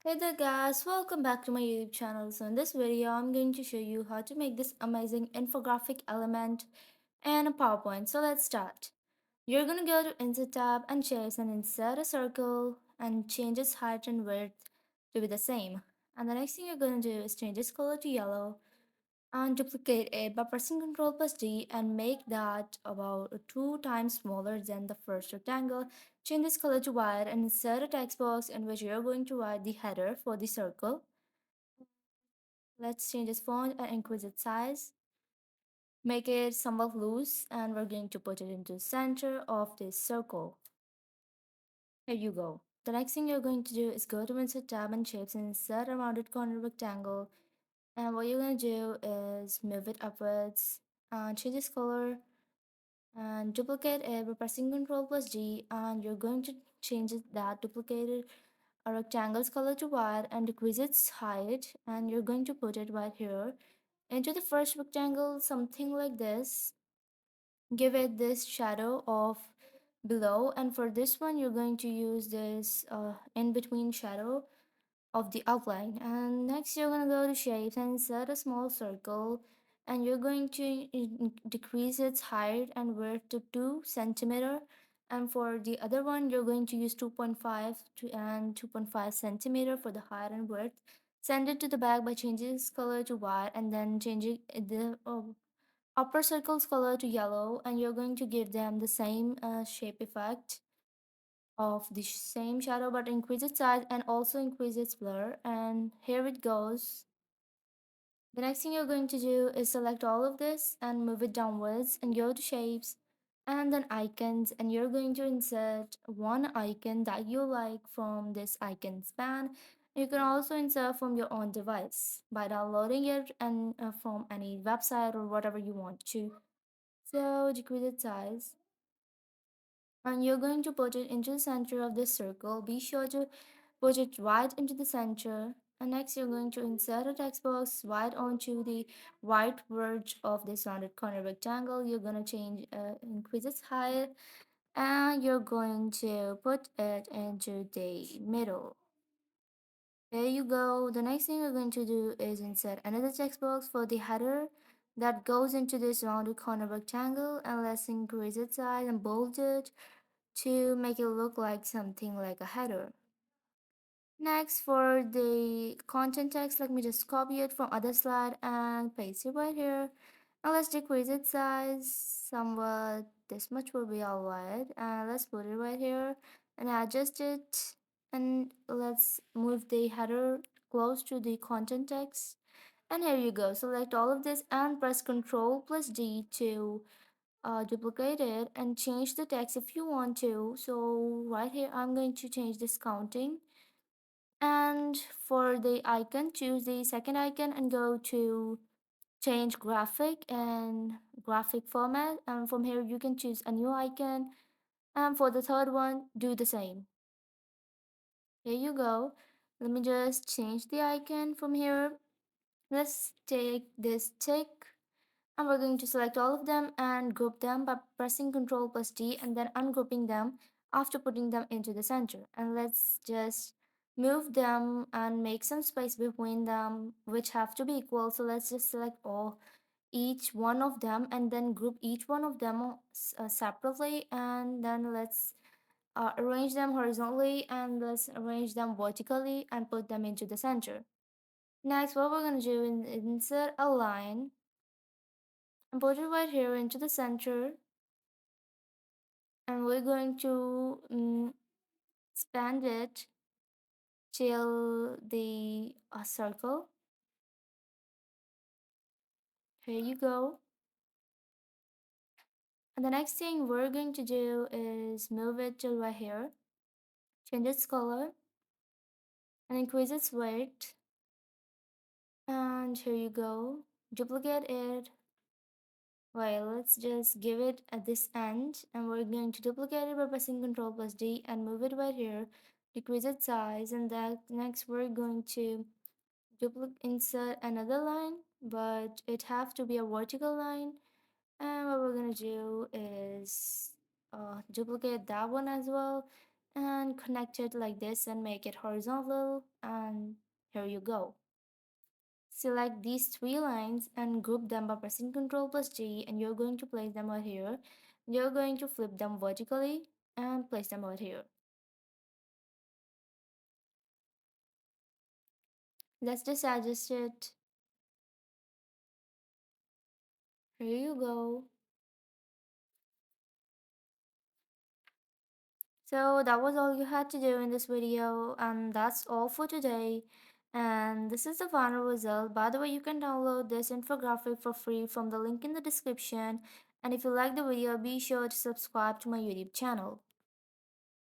Hey there guys, welcome back to my YouTube channel. So in this video, I'm going to show you how to make this amazing infographic element in a PowerPoint. So let's start. You're gonna go to Insert tab and Shapes and insert a circle and change its height and width to be the same. And the next thing you're gonna do is change its color to yellow and duplicate it by pressing Ctrl plus D and make that about 2 times smaller than the first rectangle. Change this color to white and insert a text box in which you're going to write the header for the circle. Let's change its font and increase its size. Make it somewhat loose and we're going to put it into the center of this circle. Here you go. The next thing you're going to do is go to Insert tab and Shapes and insert a rounded corner rectangle. And what you're going to do is move it upwards and change its color and duplicate it by pressing Ctrl plus G, and you're going to change that duplicated rectangle's color to white and decrease its height, and you're going to put it right here into the first rectangle, something like this. Give it this shadow of below, and for this one you're going to use this in between shadow of the outline. And next you're going to go to shapes and insert a small circle, and you're going to decrease its height and width to 2 centimeter, and for the other one you're going to use 2.5 and 2.5 centimeter for the height and width. Send it to the back by changing its color to white and then changing the upper circle's color to yellow, and you're going to give them the same shape effect of the same shadow but increase its size and also increase its blur. And here it goes. The next thing you're going to do is select all of this and move it downwards and go to shapes and then icons, and you're going to insert one icon that you like from this icon span. You can also insert from your own device by downloading it and from any website or whatever you want to. So decrease its size and you're going to put it into the center of this circle. Be sure to put it right into the center. And next you're going to insert a text box right onto the right verge of this rounded corner rectangle. You're going to change increase its height, and you're going to put it into the middle. There you go. The next thing we're going to do is insert another text box for the header that goes into this rounded corner rectangle, and let's increase its size and bold it to make it look like something like a header. Next, for the content text, let me just copy it from other slide and paste it right here. Now let's decrease its size somewhat. This much will be alright. And let's put it right here and adjust it. And let's move the header close to the content text. And here you go. Select all of this and press Ctrl plus D to duplicate it and change the text if you want to. So right here, I'm going to change this counting, and for the icon, choose the second icon and go to change graphic and graphic format, and from here you can choose a new icon, and for the third one do the same. Here you go. Let me just change the icon from here. Let's take this tick, and we're going to select all of them and group them by pressing Ctrl plus D and then ungrouping them after putting them into the center. And let's just move them and make some space between them which have to be equal. So let's just select all each one of them and then group each one of them separately, and then let's arrange them horizontally and let's arrange them vertically and put them into the center. Next, what we're going to do is insert a line and put it right here into the center, and we're going to expand it till the circle. Here you go. And the next thing we're going to do is move it to right here, change its color and increase its weight, and here you go. Duplicate it. Well, let's just give it at this end, and we're going to duplicate it by pressing Ctrl plus D and move it right here, decrease its size, and that next we're going to insert another line, but it have to be a vertical line. And what we're gonna do is duplicate that one as well, and connect it like this and make it horizontal, and here you go. Select these three lines and group them by pressing Ctrl plus G, and you're going to place them out here. You're going to flip them vertically and place them out here. Let's just adjust it. Here you go. So that was all you had to do in this video, and that's all for today. And this is the final result. By the way, you can download this infographic for free from the link in the description. And if you like the video, be sure to subscribe to my YouTube channel.